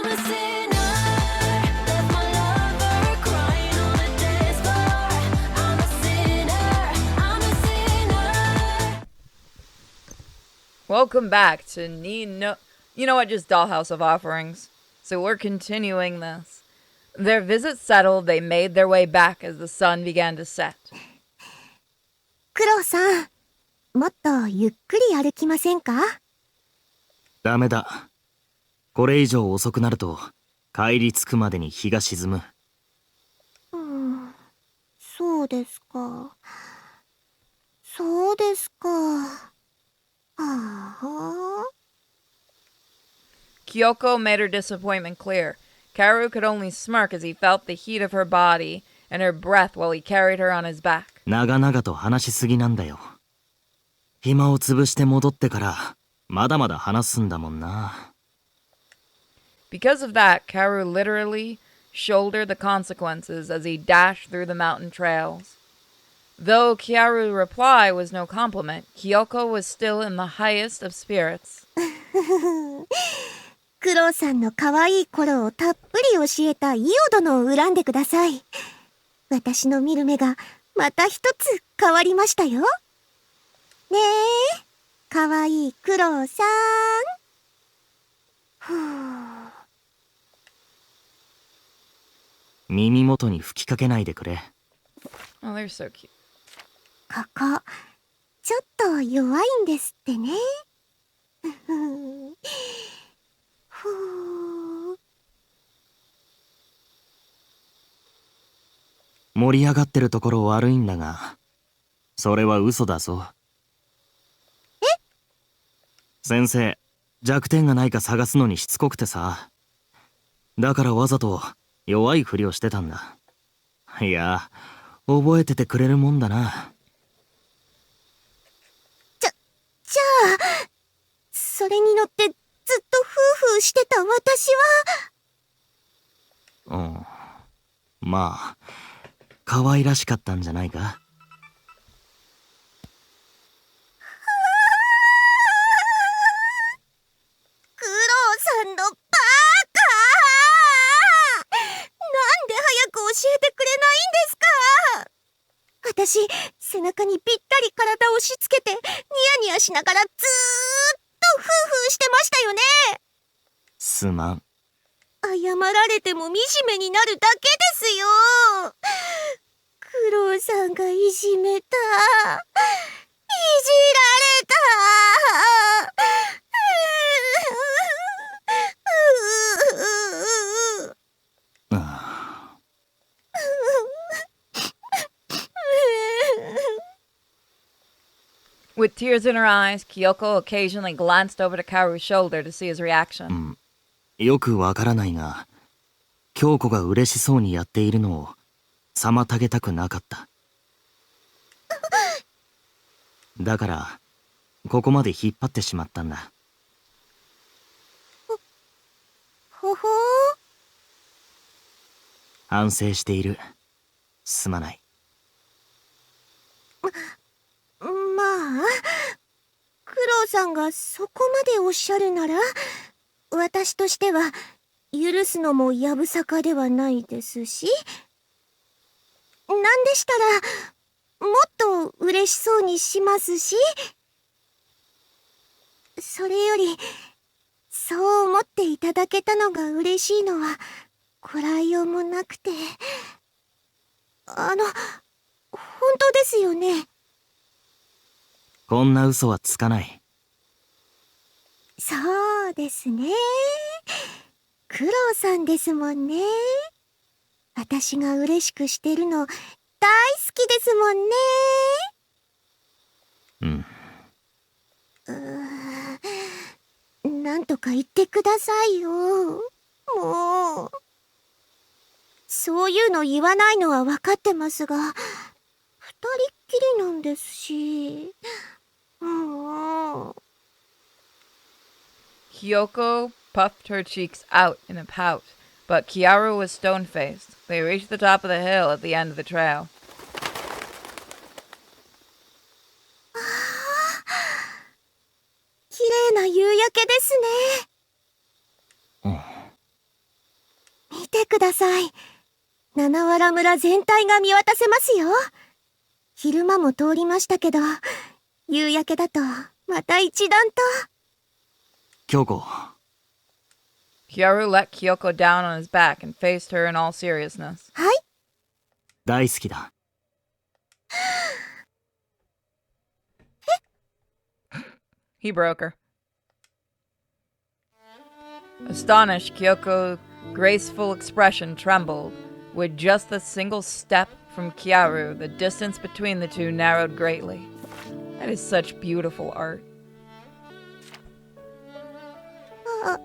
a sinner, left my lover crying on the dance floor. I'm a sinner, I'm a sinner. Welcome back to You know what? Just Dollhouse of Offerings. So we're continuing this. Their visit settled, they made their way back as the sun began to set. クロウさん、もっとゆっくり歩きませんか？ダメだ。これ以上遅くなると帰り着くまでに日が沈む。そうですか。そうですか。はあ。Kyoko made her disappointment clear. Kaoru could only smirk as he felt the heat of her body and her breath while he carried her on his back. 長々と話しすぎなんだよ。暇を潰して戻ってからまだまだ話すんだもんな。Because of that, Kaoru literally shouldered the consequences as he dashed through the mountain trails. Though Kaoru's reply was no compliment, Kyoko was still in the highest of spirits. クロウさんの可愛い頃をたっぷり教えたイオ殿を恨んでください。私の見る目がまた一つ変わりましたよ。ねえ、可愛いクロウさん。耳元に吹きかけないでくれ。Oh, they're so cute. ここ、ちょっと弱いんですってね。盛り上がってるところ悪いんだが、それは嘘だぞ。え？先生、弱点がないか探すのにしつこくてさ。だからわざと弱いふりをしてたんだ。いや、覚えててくれるもんだな。じゃあ、それに乗ってずっとフーフーしてた私は。まあ、可愛らしかったんじゃないか。クロウさんのバカ！なんで早く教えてくれないんですか？私、背中にぴったり体を押し付けて、ニヤニヤしながらずーっとフーフーしてましたよね。すまん。謝られても惨めになるだけですよ。クロウさんがいじめた。いじられた。With tears in her eyes, Kyoko occasionally glanced over to Kaoru's shoulder to see his reaction. よくわからないが、京子が嬉しそうにやっているのを妨げたくなかった。だから、ここまで引っ張ってしまったんだ。ほほ反省している。すまない。まあ、クロウさんがそこまでおっしゃるなら、私としては許すのもやぶさかではないですし、なんでしたらもっと嬉しそうにしますし、それよりそう思っていただけたのが嬉しいのはこらえようもなくて、本当ですよね。こんな嘘はつかない。そうですね。クロウさんですもんね。私が嬉しくしてるの大好きですもんね。なんとか言ってくださいよ。もう。そういうの言わないのは分かってますが、二人っきりなんですし。Kyoko puffed her cheeks out in a pout, but Kiaru was stone-faced. They reached the top of the hill at the end of the trail. 綺麗な夕焼けですね。ください。七原村全体が見渡せますよ。昼間も通りましたけど、夕焼けだとまた一段と。京子、 Kyoru let Kyoko down on his back and faced her in all seriousness. はい。大好きだ。He broke her. Astonished, Kyoko's graceful expression trembled. With just a single step from Kyaru, the distance between the two narrowed greatly. That is such beautiful art. 今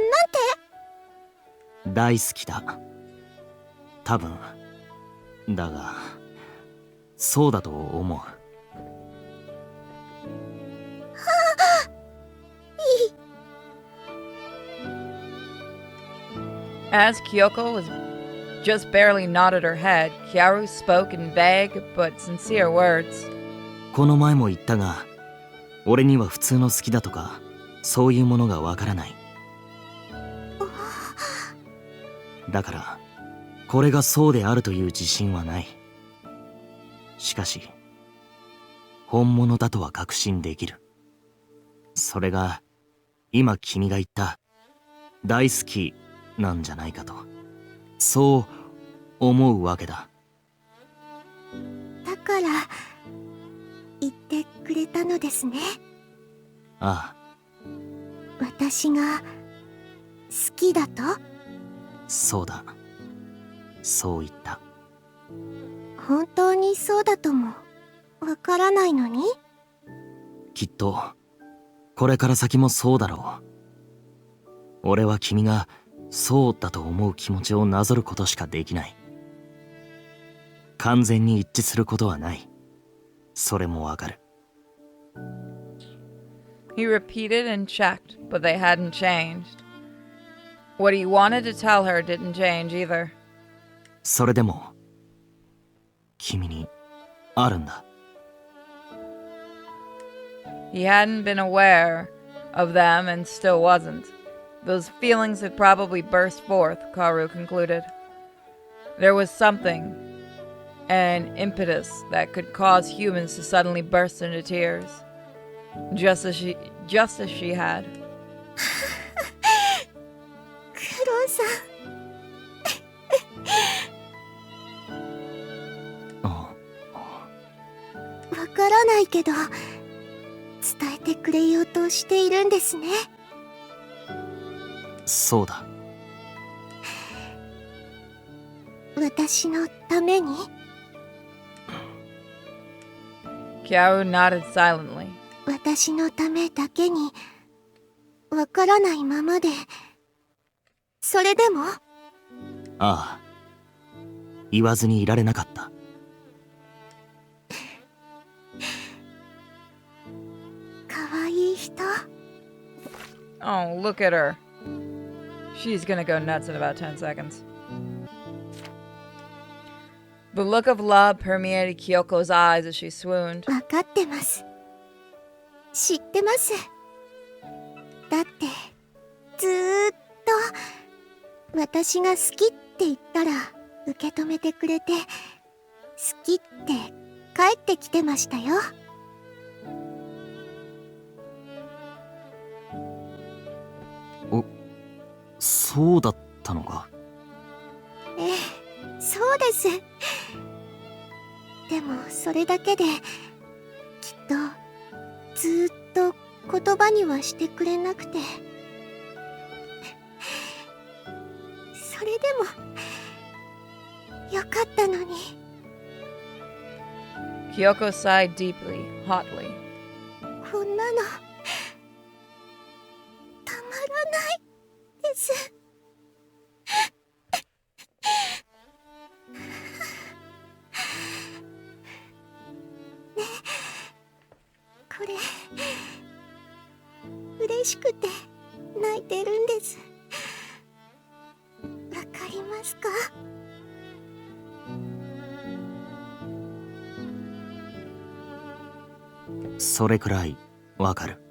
なんて？大好きだ。多分。だが、そうだと思う。As Kyoko was just barely nodded her head, Kyaru spoke in vague but sincere words. この前も言ったが、俺には普通の好きだとか、そういうものがわからない。だから、これがそうであるという自信はない。しかし、本物だとは確信できる。それが、今君が言った、大好きなんじゃないかと、そう思うわけだ。だから、言ってくれたのですね。ああ、私が、好きだと？そうだ。そう言った。本当にそうだとも、わからないのに？きっと、これから先もそうだろう。俺は君がそうだと思う気持ちをなぞることしかできない。完全に一致することはない。それもわかる。He repeated and checked, but they hadn't changed. What he wanted to tell her didn't change either. それでも、君にあるんだ。He hadn't been aware of them and still wasn't. Those feelings had probably burst forth, Karu concluded. There was something, an impetus that could cause humans to suddenly burst into tears, just as she had. クロンさん、わからないけど、伝えてくれようとしているんですね。そうだ。私のために？ Kyaru nodded silently. 私のためだけに、わからないままで、それでも？ああ。言わずにいられなかった。かわいい人。Oh, look at her. She's gonna go nuts in about 10 seconds. The look of love permeated Kyoko's eyes as she swooned. わかってます。知ってます。だって、ずーっと、私が好きって言ったら、受け止めてくれて、好きって帰ってきてましたよ。そうだったのか。ええ、そうです。でもそれだけできっとずーっと言葉にはしてくれなくて、それでもよかったのに。 Kyoko sighed deeply, hotly. こんなのたまらないです。これ嬉しくて泣いてるんです。わかりますか？それくらいわかる。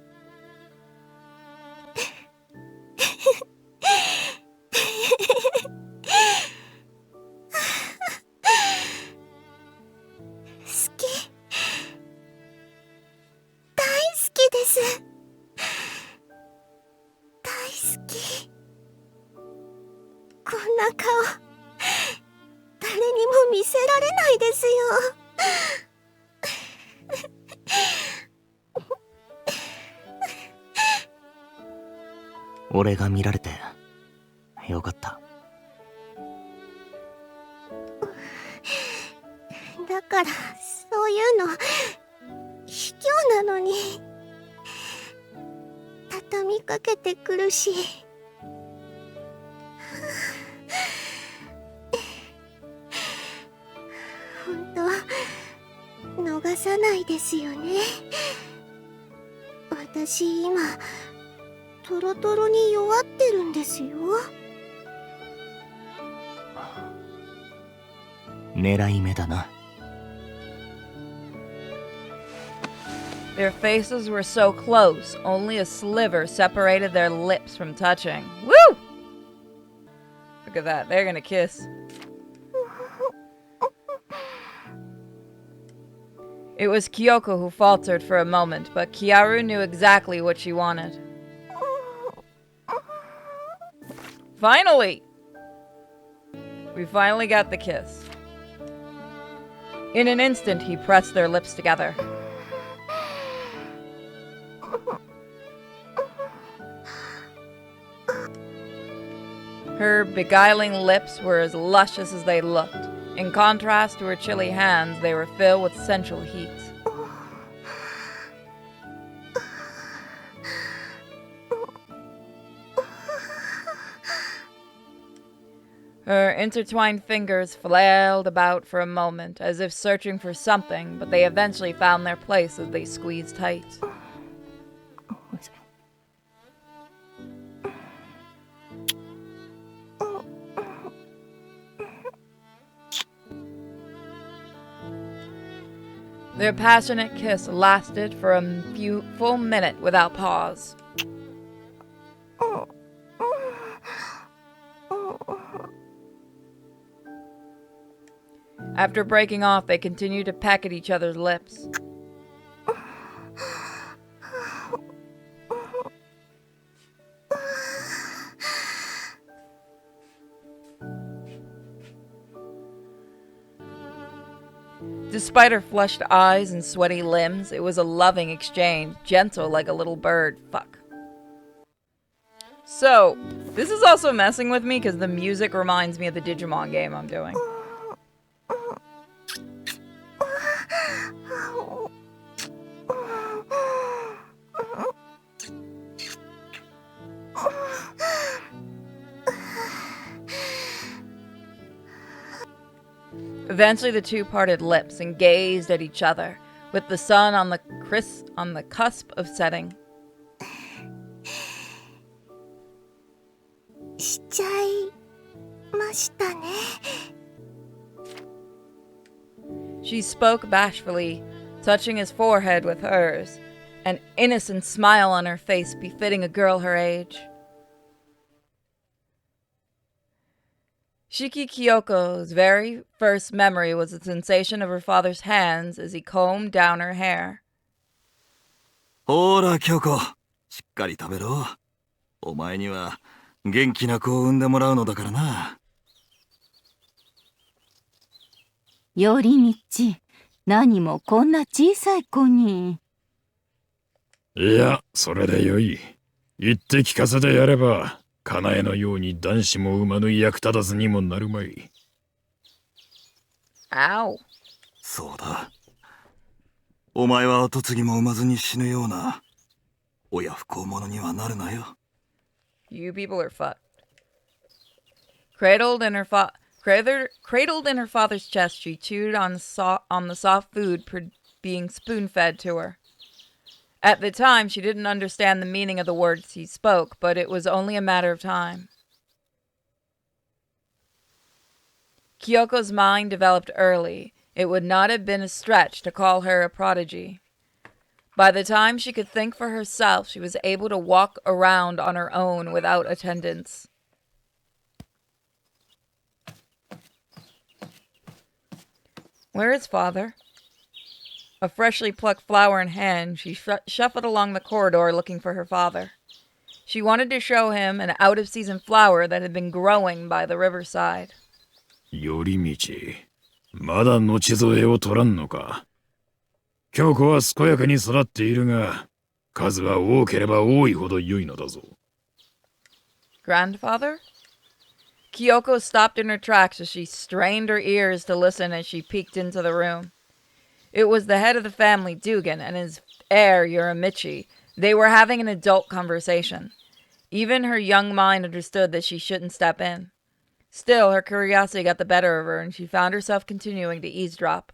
好き。こんな顔、誰にも見せられないですよ。俺が見られてよかった。だからそういうの卑怯なのに畳みかけてくるし、本当逃さないですよね。私今トロトロに弱ってるんですよ。狙い目だな。Their faces were so close, only a sliver separated their lips from touching. Woo! Look at that, they're gonna kiss. It was Kyoko who faltered for a moment, but Kiaru knew exactly what she wanted. Finally! We finally got the kiss. In an instant, he pressed their lips together. Her beguiling lips were as luscious as they looked. In contrast to her chilly hands, they were filled with sensual heat. Her intertwined fingers flailed about for a moment, as if searching for something, but they eventually found their place as they squeezed tight. Their passionate kiss lasted for a full minute without pause. After breaking off, they continued to peck at each other's lips. Despite her flushed eyes and sweaty limbs, it was a loving exchange, gentle like a little bird. Fuck. So, this is also messing with me because the music reminds me of the Digimon game I'm doing. Eventually, the two parted lips and gazed at each other, with the sun on the cusp of setting. しちゃいましたね。 She spoke bashfully, touching his forehead with hers, an innocent smile on her face befitting a girl her age. Shiki Kyoko's very first memory was the sensation of her father's hands as he combed down her hair. ほら、京子、しっかり食べろ。お前には元気な子を産んでもらうのだからな。寄り道、何もこんな小さい子に。いや、それでよい。言って聞かせてやれば、かなえのように男子も馬の役立たずにもなるまい。Ow. そうだ。お前は跡継ぎも産まずに死ぬような親不孝者にはなるなよ。You people are fucked. Cradled in her father's chest, she chewed on the soft food being spoon-fed to her. At the time, she didn't understand the meaning of the words he spoke, but it was only a matter of time. Kyoko's mind developed early. It would not have been a stretch to call her a prodigy. By the time she could think for herself, she was able to walk around on her own without attendance. Where is father? A freshly plucked flower in hand, she shuffled along the corridor looking for her father. She wanted to show him an out-of-season flower that had been growing by the riverside. 寄り道。まだ後添えを取らんのか。京子は健やかに育っているが、数は多ければ多いほど良いのだぞ。Grandfather? Kyoko stopped in her tracks as she strained her ears to listen as she peeked into the room. It was the head of the family, Dugan, and his heir, Yorimichi. They were having an adult conversation. Even her young mind understood that she shouldn't step in. Still, her curiosity got the better of her, and she found herself continuing to eavesdrop.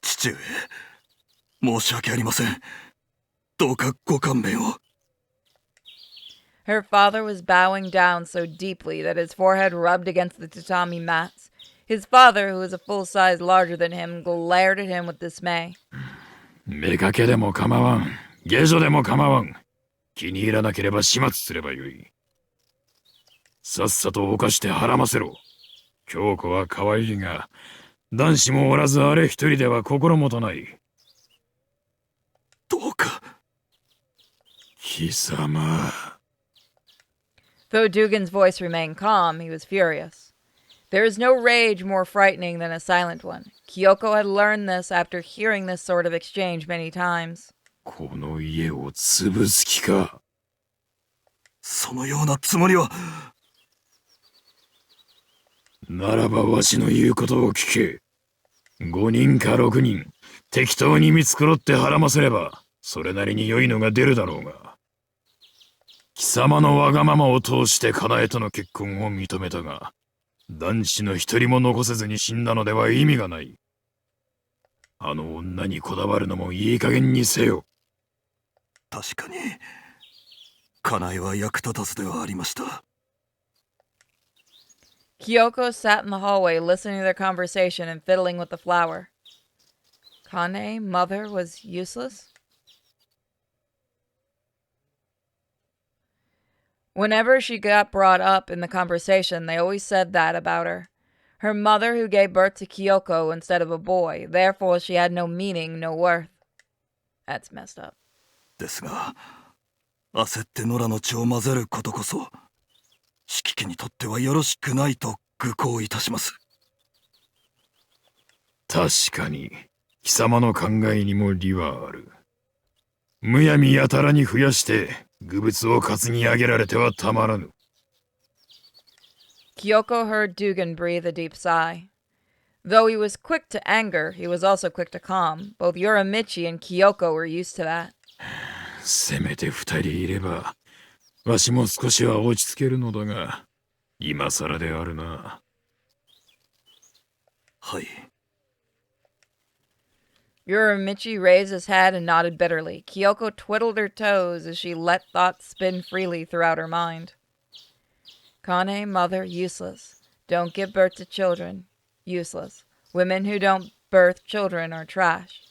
父上、申し訳ありません。どうかご勘弁を。Her father was bowing down so deeply that his forehead rubbed against the tatami mats. His father, who was a full size larger than him, glared at him with dismay. 妾でも構わん。下女でも構わん。気に入らなければ始末すればよい。さっさと犯して孕ませろ。京子は可愛いが、男子もおらずあれ一人では心もとない。どうか。貴様。Though Dugan's voice remained calm, he was furious. There is no rage more frightening than a silent one. Kyoko had learned this after hearing this sort of exchange many times. この家を潰す気か。そのようなつもりは。ならばわしの言うことを聞け。5人か6人、適当に見繕って孕ませれば、それなりに良いのが出るだろうが。貴様のわがままを通してかなえとの結婚を認めたが、男子の一人も残せずに死んだのでは意味がない。あの女にこだわるのもいい加減にせよ。確かに、かなえは役立たずではありました。Kyoko sat in the hallway listening to their conversation and fiddling with the flower. Kane, mother, was useless? Whenever she got brought up in the conversation, they always said that about her. Her mother who gave birth to Kyoko instead of a boy, therefore she had no meaning, no worth. That's messed up. ですが、焦って野良の血を混ぜることこそ、四季家にとってはよろしくないと愚行いたします。確かに、貴様の考えにも理はある。むやみやたらに増やして、愚物を担ぎ上げられてはたまらぬ。Kyoko heard Dugan breathe a deep sigh. Though he was quick to anger, he was also quick to calm. Both Yorimichi and Kyoko were used to that. せめて二人いれば、わしも少しは落ち着けるのだが、今更であるな。はい。Yorimichi raised his head and nodded bitterly. Kyoko twiddled her toes as she let thoughts spin freely throughout her mind. Kane, mother, useless. Don't give birth to children, useless. Women who don't birth children are trash.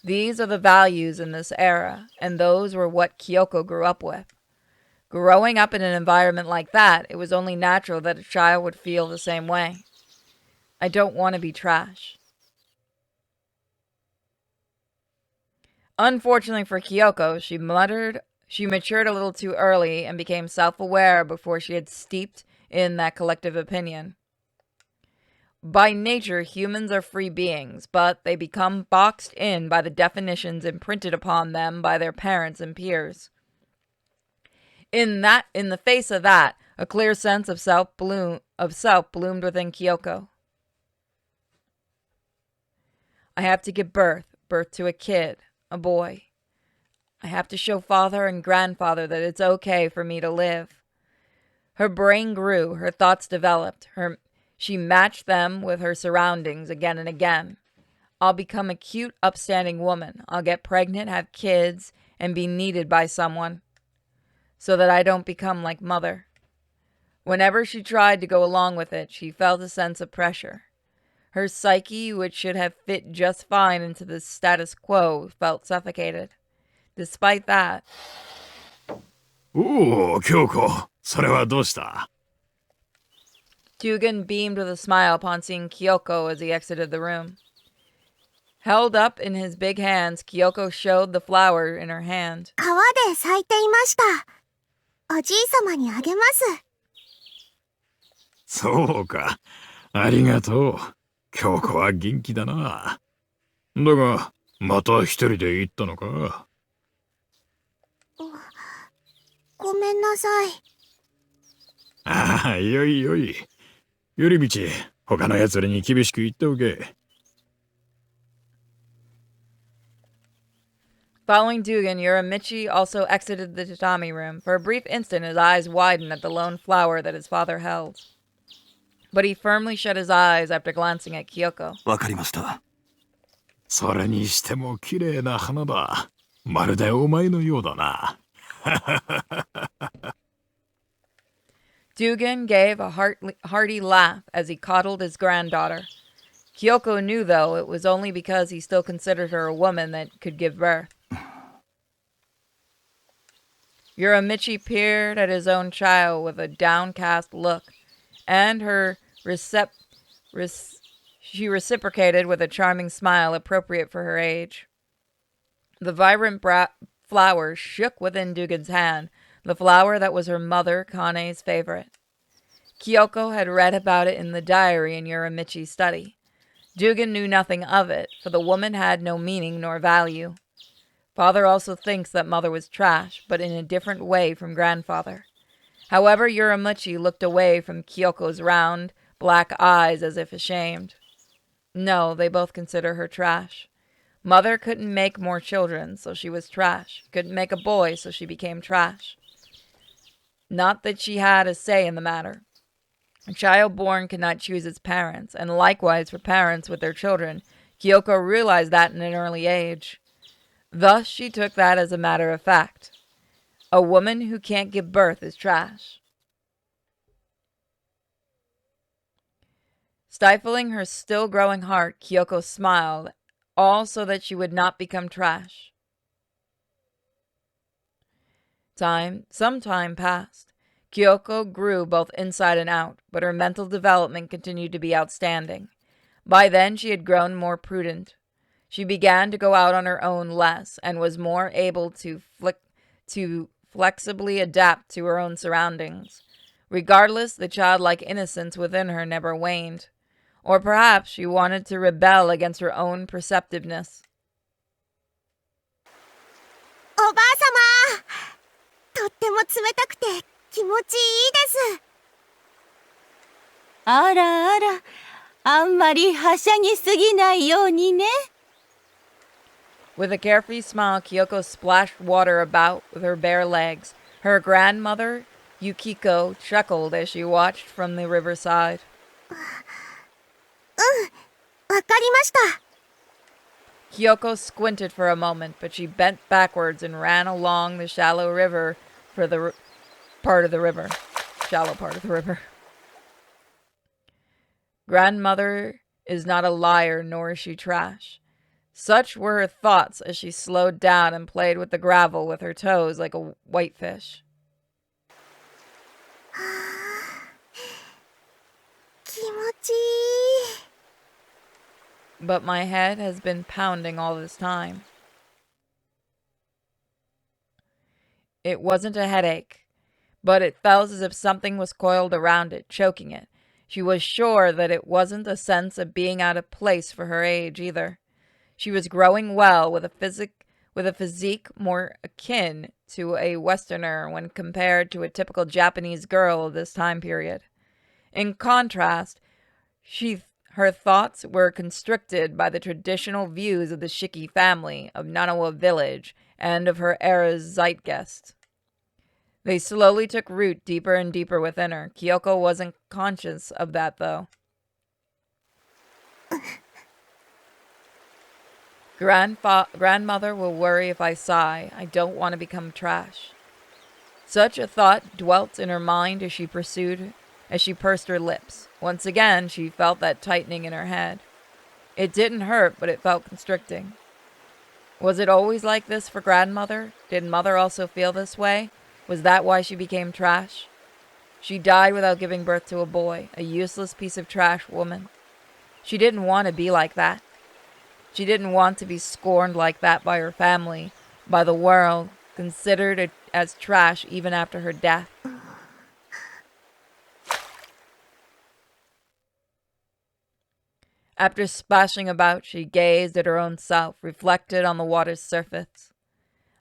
These are the values in this era, and those were what Kyoko grew up with. Growing up in an environment like that, it was only natural that a child would feel the same way. I don't want to be trash. Unfortunately for Kyoko, she matured a little too early and became self-aware before she had steeped in that collective opinion. By nature, humans are free beings, but they become boxed in by the definitions imprinted upon them by their parents and peers. In the face of that, a clear sense of self bloomed within Kyoko. I have to give birth to a kid, a boy. I have to show father and grandfather that it's okay for me to live. Her brain grew, her thoughts developed, she matched them with her surroundings again and again. I'll become a cute, upstanding woman. I'll get pregnant, have kids, and be needed by someone, so that I don't become like mother. Whenever she tried to go along with it, she felt a sense of pressure. Her psyche, which should have fit just fine into the status quo, felt suffocated. Despite that... おお、京子、それはどうした？ Dugan beamed with a smile upon seeing Kyoko as he exited the room. Held up in his big hands, Kyoko showed the flower in her hand. 川で咲いていました。おじいさまにあげます。そうか。ありがとう。京子は元気だな。だが、また一人で行ったのか？ごめんなさい。ああ、よいよい。寄り道、他の奴らに厳しく言っておけ。Following Dugan, Uramichi also exited the tatami room. For a brief instant, his eyes widened at the lone flower that his father held. But he firmly shut his eyes after glancing at Kyoko. わかりました。それにしても綺麗な花だ。まるでお前のようだな。Dugan gave a hearty laugh as he coddled his granddaughter. Kyoko knew, though, it was only because he still considered her a woman that could give birth. Uramichi peered at his own child with a downcast look, and she reciprocated with a charming smile appropriate for her age. The vibrant flower shook within Dugan's hand, the flower that was her mother, Kane's favorite. Kyoko had read about it in the diary in Uramichi's study. Dugan knew nothing of it, for the woman had no meaning nor value. Father also thinks that mother was trash, but in a different way from grandfather. However, Uramichi looked away from Kyoko's round, black eyes as if ashamed. No, they both consider her trash. Mother couldn't make more children, so she was trash. Couldn't make a boy, so she became trash. Not that she had a say in the matter. A child born cannot choose its parents, and likewise for parents with their children. Kyoko realized that in an early age. Thus she took that as a matter of fact. A woman who can't give birth is trash. Stifling her still-growing heart, Kyoko smiled, all so that she would not become trash. Some time passed. Kyoko grew both inside and out, but her mental development continued to be outstanding. By then she had grown more prudent. She began to go out on her own less, and was more able to flexibly adapt to her own surroundings. Regardless, the childlike innocence within her never waned. Or perhaps she wanted to rebel against her own perceptiveness. おばあさま、とっても冷たくて気持ちいいです。あらあら、あんまりはしゃぎすぎないようにね。With a carefree smile, Kyoko splashed water about with her bare legs. Her grandmother, Yukiko, chuckled as she watched from the riverside. わかりました。 Kyoko squinted for a moment, but she bent backwards and ran along the shallow part of the river. Grandmother is not a liar, nor is she trash. Such were her thoughts as she slowed down and played with the gravel with her toes like a whitefish. 気持ちいい。 But my head has been pounding all this time. It wasn't a headache, but it felt as if something was coiled around it, choking it. She was sure that it wasn't a sense of being out of place for her age either. She was growing well with a physique more akin to a Westerner when compared to a typical Japanese girl of this time period. In contrast, her thoughts were constricted by the traditional views of the Shiki family of Nanawa village and of her era's zeitgeist. They slowly took root deeper and deeper within her. Kyoko wasn't conscious of that, though. Grandmother will worry if I sigh. I don't want to become trash. Such a thought dwelt in her mind as she pursed her lips. Once again, she felt that tightening in her head. It didn't hurt, but it felt constricting. Was it always like this for grandmother? Did mother also feel this way? Was that why she became trash? She died without giving birth to a boy, a useless piece of trash woman. She didn't want to be like that. She didn't want to be scorned like that by her family, by the world, considered as trash even after her death. After splashing about, she gazed at her own self, reflected on the water's surface.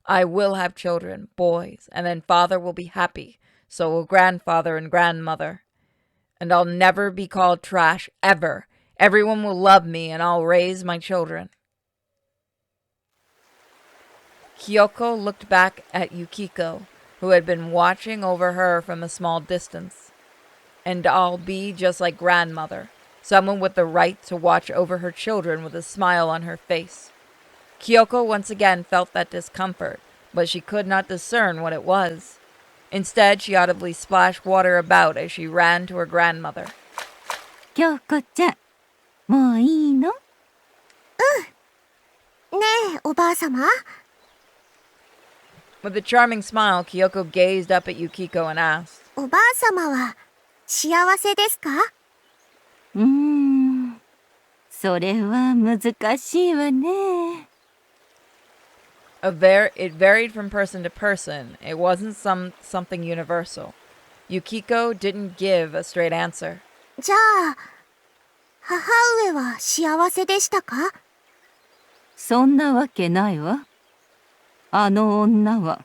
I will have children, boys, and then father will be happy, so will grandfather and grandmother. And I'll never be called trash, ever. Everyone will love me, and I'll raise my children. Kyoko looked back at Yukiko, who had been watching over her from a small distance. And I'll be just like grandmother, someone with the right to watch over her children with a smile on her face. Kyoko once again felt that discomfort, but she could not discern what it was. Instead, she audibly splashed water about as she ran to her grandmother. 京子ちゃん、もういいの？ねえ、おばあさま。With a charming smile, Kyoko gazed up at Yukiko and asked, おばあさまは幸せですか？それは難しいわね。It varied from person to person. It wasn't something universal. Yukiko didn't give a straight answer. じゃあ、母上は幸せでしたか？そんなわけないわ。あの女は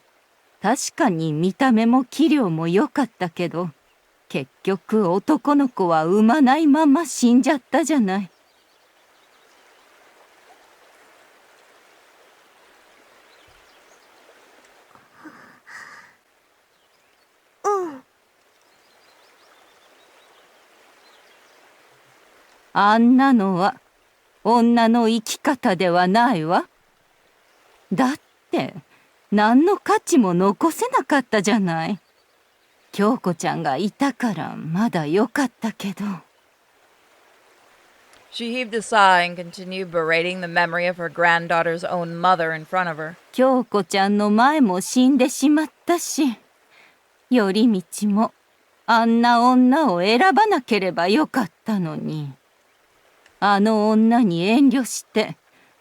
確かに見た目も器量も良かったけど、結局男の子は産まないまま死んじゃったじゃない。あんなのは女の生き方ではないわ。だって何の価値も残せなかったじゃない。京子ちゃんがいたからまだよかったけど。She heaved a sigh and continued berating the memory of her granddaughter's own mother in front of her. 京子ちゃんの前も死んでしまったし、寄り道もあんな女を選ばなければよかったのに。あの女に遠慮して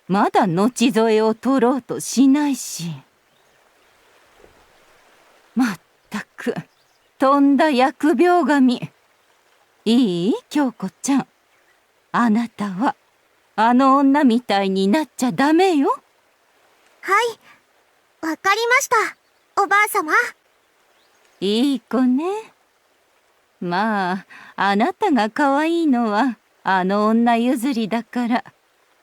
まだ後添えを取ろうとしないし。まったくとんだ疫病神。いい？京子ちゃん、あなたはあの女みたいになっちゃダメよ。はい、わかりました、おばあさま。いい子ね。まあ、あなたが可愛いのはあの女譲りだから、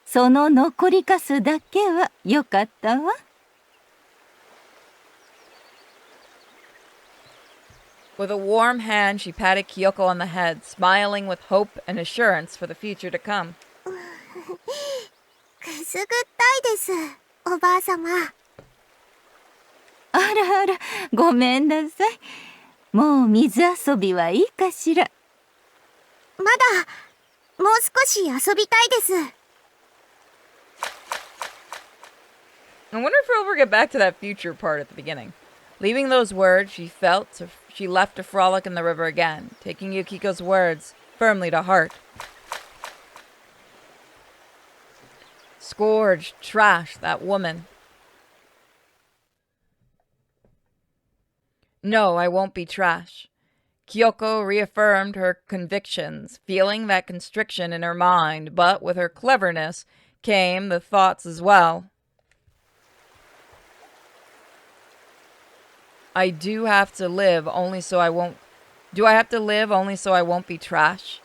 その残りかすだけはよかったわ。With a warm hand, she patted Kyoko on the head, smiling with hope and assurance for the future to come. くすぐったいです、おばあさま。あらあら、ごめんなさい。もう水遊びはいいかしら。まだもう少し遊びたいです。I wonder if we'll ever get back to that future part at the beginning. Leaving those words, she left to frolic in the river again, taking Yukiko's words firmly to heart. Scourged, trash, that woman. No, I won't be trash. Kyoko reaffirmed her convictions, feeling that constriction in her mind, but with her cleverness came the thoughts as well. Do I have to live only so I won't be trash?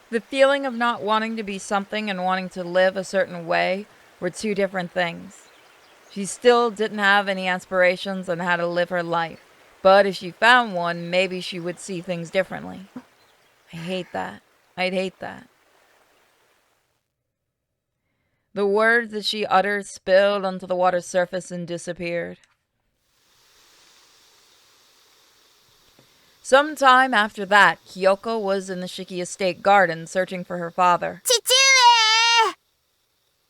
The feeling of not wanting to be something and wanting to live a certain way were two different things. She still didn't have any aspirations on how to live her life, but if she found one, maybe she would see things differently. I hate that. I'd hate that. The words that she uttered spilled onto the water's surface and disappeared. Sometime after that, Kyoko was in the Shiki estate garden searching for her father. 父上、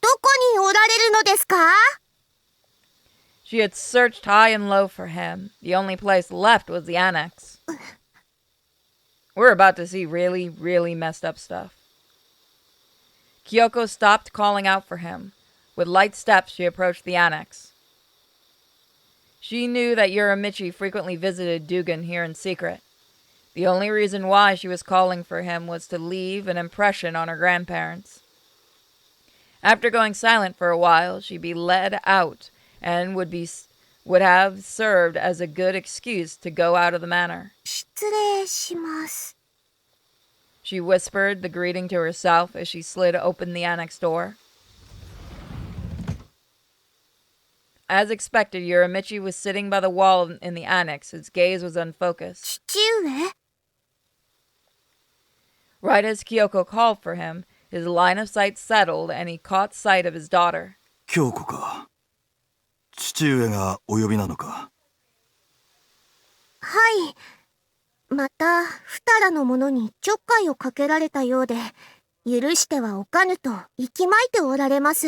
どこにおられるのですか？ She had searched high and low for him. The only place left was the annex. We're about to see really, really messed up stuff. Kyoko stopped calling out for him. With light steps, she approached the annex. She knew that Uramichi frequently visited Dugan here in secret. The only reason why she was calling for him was to leave an impression on her grandparents. After going silent for a while, she'd be led out and would have served as a good excuse to go out of the manor. 失礼します。 She whispered the greeting to herself as she slid open the annex door. As expected, Uramichi was sitting by the wall in the annex. His gaze was unfocused. 父上 Right as Kyoko called for him, his line of sight settled and he caught sight of his daughter. 京子か。父上がお呼びなのか。はい。また、ふたらの者にちょっかいをかけられたようで、許してはおかぬと息巻いておられます。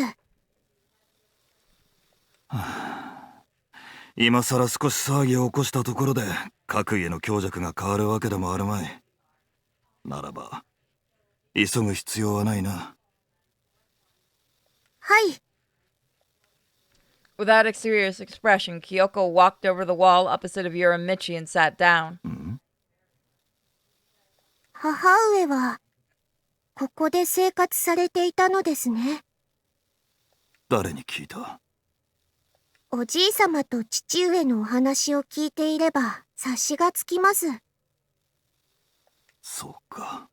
今さら少し騒ぎを起こしたところで各家の強弱が変わるわけでもあるまい。ならば急ぐ必要はないな。はい。 Without a serious expression, Kyoko walked over the wall opposite of Uramichi and sat down. 母上は、ここで生活されていたのですね。誰に聞いた？おじいさまと父上のお話を聞いていれば察しがつきます。そうか。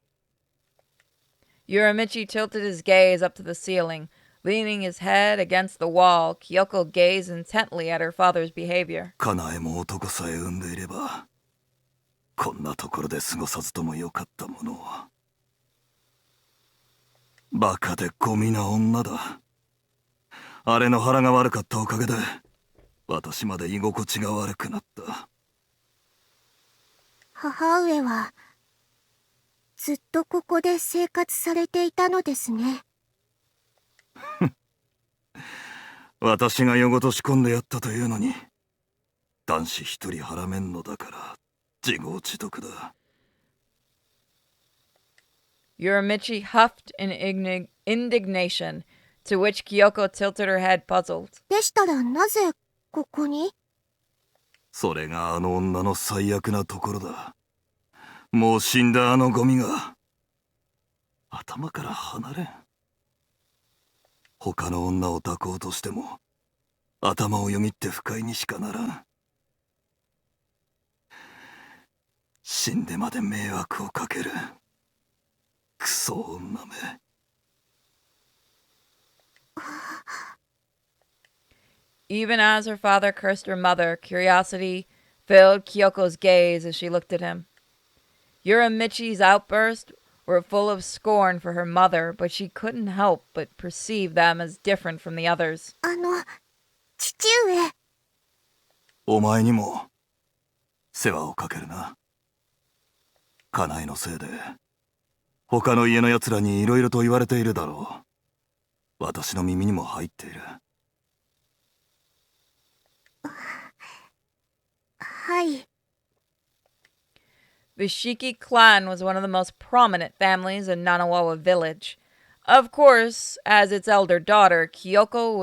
Uramichi tilted his gaze up to the ceiling. Leaning his head against the wall, Kyoko gazed intently at her father's behavior. 家内も男さえ産んでいればこんなところで過ごさずともよかったものを。バカでゴミな女だ。あれの腹が悪かったおかげで私まで居心地が悪くなった。母上は、ずっとここで生活されていたのですね。私が夜ごと仕込んでやったというのに男子一人腹めんのだから自業自得だ。 Uramichi huffed in indignation, to which Kyoko tilted her head, puzzled. でしたらなぜここに？それがあの女の最悪なところだ。もう死んだあのゴミが頭から離れん。他の女を抱こうとしても頭をよぎって不快にしかならん。死んでまで迷惑をかけるクソ女め。Even as her father cursed her mother, curiosity filled Kyoko's gaze as she looked at him. Uramichi's outbursts were full of scorn for her mother, but she couldn't help but perceive them as different from the others. 父上。お前にも世話をかけるな。家内のせいで他の家のやつらにいろいろと言われているだろう。私の耳にも入っている。はい。 The Shiki clan was one of the most prominent families in Nanawawa village. Of course, as its elder daughter, Kyoko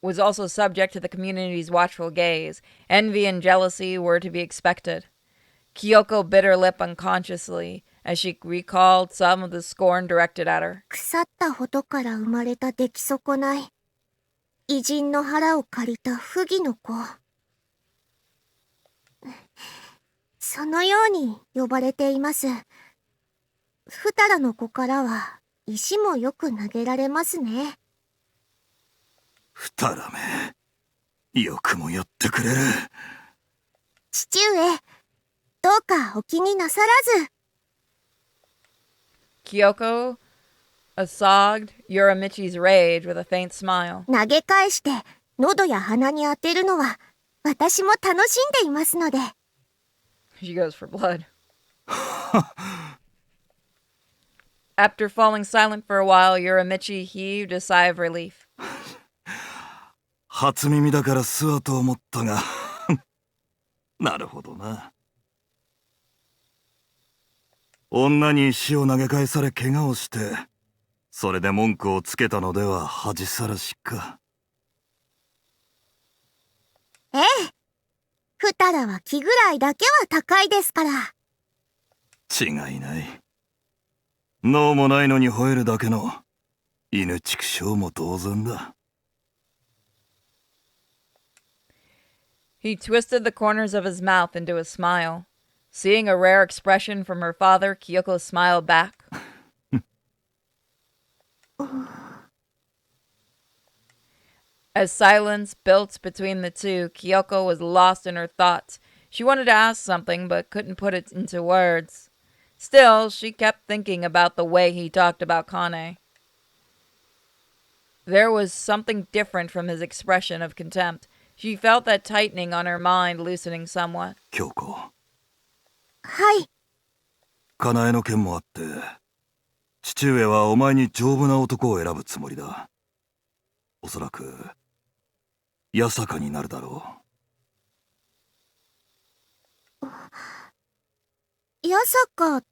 was also subject to the community's watchful gaze. Envy and jealousy were to be expected. Kyoko bit her lip unconsciously as she recalled some of the scorn directed at her. 腐ったことから生まれた出来損ない。偉人の腹を借りた不義の子。そのように呼ばれています。ふたらの子からは石もよく投げられますね。ふたらめ、よくもやってくれる。父上、どうかお気になさらず。Kyoko assuaged Uramichi's rage with a faint smile. 投げ返して喉や鼻に当てるのは私も楽しんでいますので。She goes for blood. After falling silent for a while, Uramichi heaved a sigh of relief. 初耳だからすわと思ったがなるほどな。女に石を投げ返され怪我をしてそれで文句をつけたのでは恥さらしか。ええ。ふたらは気ぐらいだけは高いですから。違いない。脳もないのに吠えるだけの犬畜生も同然だ。He twisted the corners of his mouth into a smile. Seeing a rare expression from her father, Kyoko smiled back. As silence built between the two, Kyoko was lost in her thoughts. She wanted to ask something, but couldn't put it into words. Still, she kept thinking about the way he talked about Kane. There was something different from his expression of contempt. She felt that tightening on her mind, loosening somewhat. 京子。はい。かなえの件もあって、父上はお前に丈夫な男を選ぶつもりだ。おそらく、八坂になるだろう。八坂。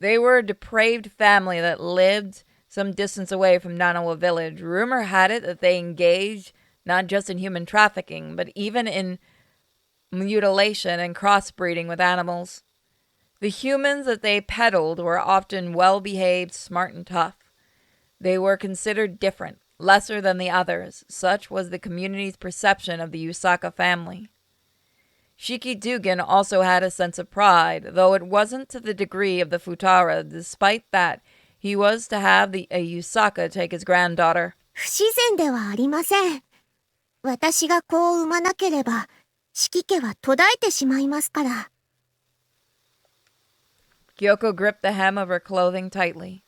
They were a depraved family that lived some distance away from Nanawa village. Rumor had it that they engaged not just in human trafficking, but even in mutilation and crossbreeding with animals. The humans that they peddled were often well-behaved, smart, and tough. They were considered different, lesser than the others. Such was the community's perception of the Yusaka family. Shiki Dugan also had a sense of pride, though it wasn't to the degree of the Futara. Despite that, he was to have a Yusaka take his granddaughter. 不自然ではありません。私が子を産まなければ、四季家は途絶えてしまいますから。Kyoko gripped the hem of her clothing tightly.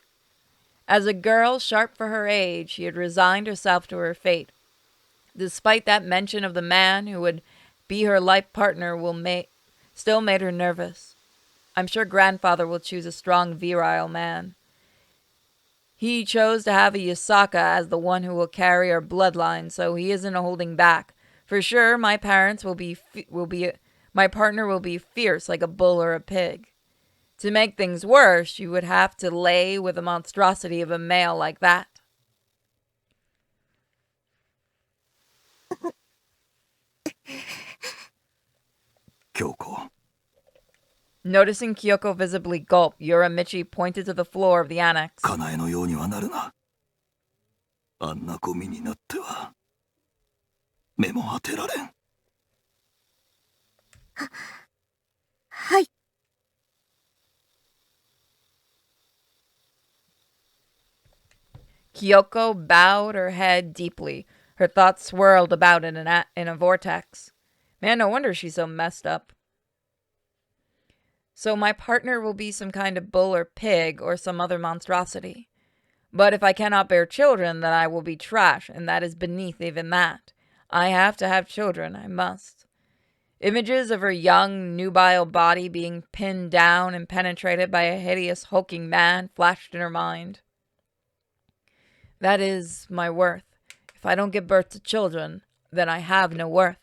As a girl sharp for her age, she had resigned herself to her fate. Despite that mention of the man who would be her life partner still made her nervous. I'm sure grandfather will choose a strong, virile man. He chose to have a Yusaka as the one who will carry our bloodline, so he isn't holding back. For sure, my partner will be fierce like a bull or a pig. To make things worse, you would have to lay with the monstrosity of a male like that. Kyoko. Noticing Kyoko visibly gulp, Yorimichi pointed to the floor of the annex. かなえのようにはなるな。あんなゴミになっては目も当てられん。はい。Kyoko bowed her head deeply. Her thoughts swirled about in a vortex. Man, no wonder she's so messed up. So my partner will be some kind of bull or pig or some other monstrosity. But if I cannot bear children, then I will be trash, and that is beneath even that. I have to have children, I must. Images of her young, nubile body being pinned down and penetrated by a hideous, hulking man flashed in her mind. That is my worth. If I don't give birth to children, then I have no worth.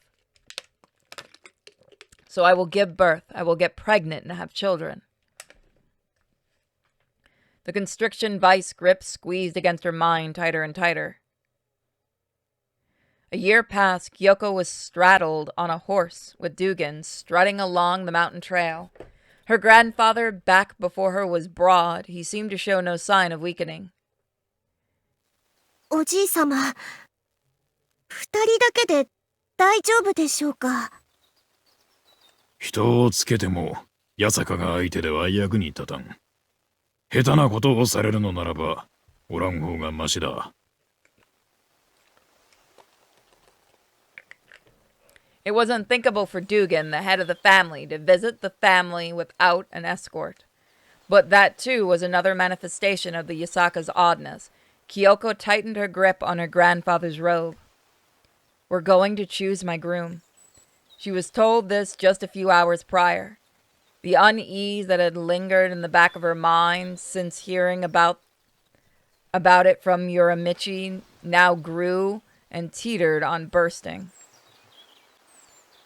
So I will give birth. I will get pregnant and have children. The constriction vice grip squeezed against her mind tighter and tighter. A year passed. Kyoko was straddled on a horse with Dugan, strutting along the mountain trail. Her grandfather, back before her, was broad. He seemed to show no sign of weakening. おじいさま、二人だけで大丈夫でしょうか。人をつけても八坂が相手では役に立たん。下手なことをされるのならばおらん方がマシだ。It was unthinkable for Dugan, the head of the family, to visit the family without an escort. But that too was another manifestation of the Yasaka's oddness. Kyoko tightened her grip on her grandfather's robe. We're going to choose my groom. She was told this just a few hours prior. The unease that had lingered in the back of her mind since hearing about it from Yorimichi now grew and teetered on bursting.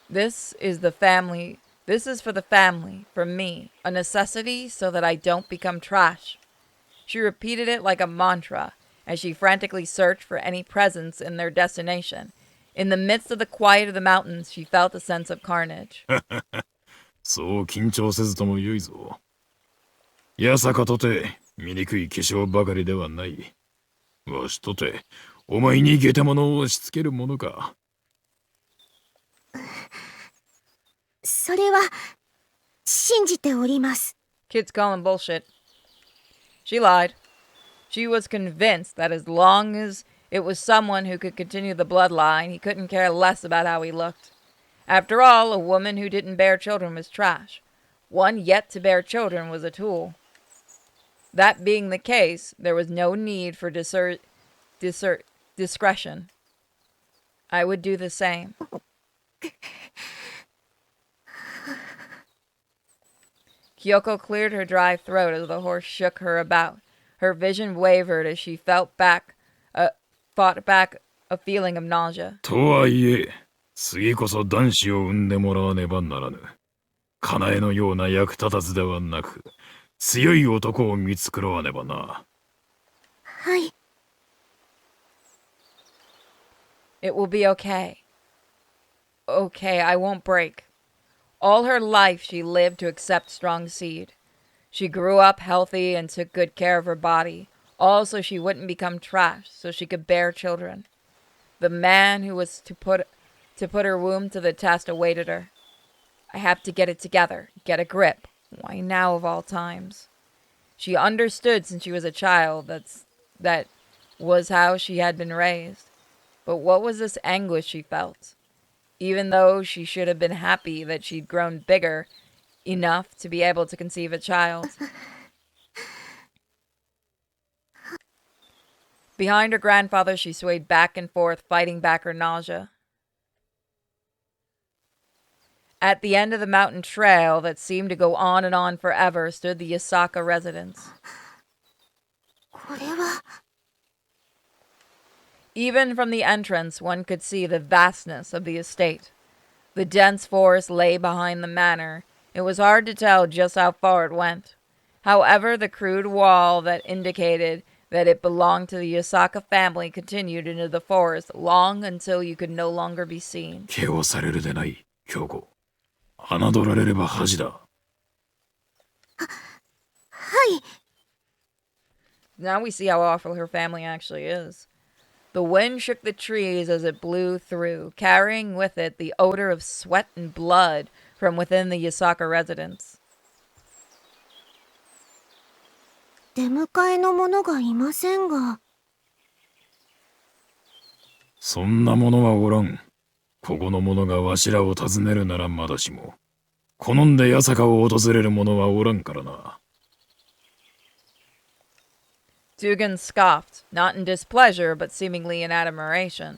This is for the family, for me, a necessity so that I don't become trash. She repeated it like a mantra as she frantically searched for any presence in their destination. In the midst of the quiet of the mountains, she felt a sense of carnage. そう緊張せずともよいぞ。やさかとて醜い化粧ばかりではない。わしとてお前に下手者を押し付けるものか。それは信じております。 Kids call him bullshit. She lied. She was convinced that as long as it was someone who could continue the bloodline, he couldn't care less about how he looked. After all, a woman who didn't bear children was trash. One yet to bear children was a tool. That being the case, there was no need for discretion. I would do the same. Kyoko cleared her dry throat as the horse shook her about. Her vision wavered as she fought back a feeling of nausea. とはいえ、次こそ男子を産んでもらわねばならぬ。かなえのような役立たずではなく、強い男を見繕わねばな。はい。It will be okay. Okay, I won't break. All her life she lived to accept strong seed. She grew up healthy and took good care of her body, all so she wouldn't become trash, so she could bear children. The man who was to put her womb to the test awaited her. I have to get it together, get a grip. Why now of all times? She understood since she was a child that was how she had been raised. But what was this anguish she felt? Even though she should have been happy that she'd grown bigger enough to be able to conceive a child. Behind her grandfather, she swayed back and forth, fighting back her nausea. At the end of the mountain trail that seemed to go on and on forever stood the Yasaka residence. これは Even from the entrance, one could see the vastness of the estate. The dense forest lay behind the manor. It was hard to tell just how far it went. However, the crude wall that indicated that it belonged to the Yasaka family continued into the forest long until you could no longer be seen. 怪我されるでない、京子。侮られれば恥だ。はい。 Now we see how awful her family actually is. The wind shook the trees as it blew through, carrying with it the odor of sweat and blood from within the Yasaka residence. 出迎えの者がいませんが。そんなものはおらん。ここの者がわしらを訪ねるならまだしも。好んで八坂を訪れる者はおらんからな。Dugan scoffed, not in displeasure, but seemingly in admiration.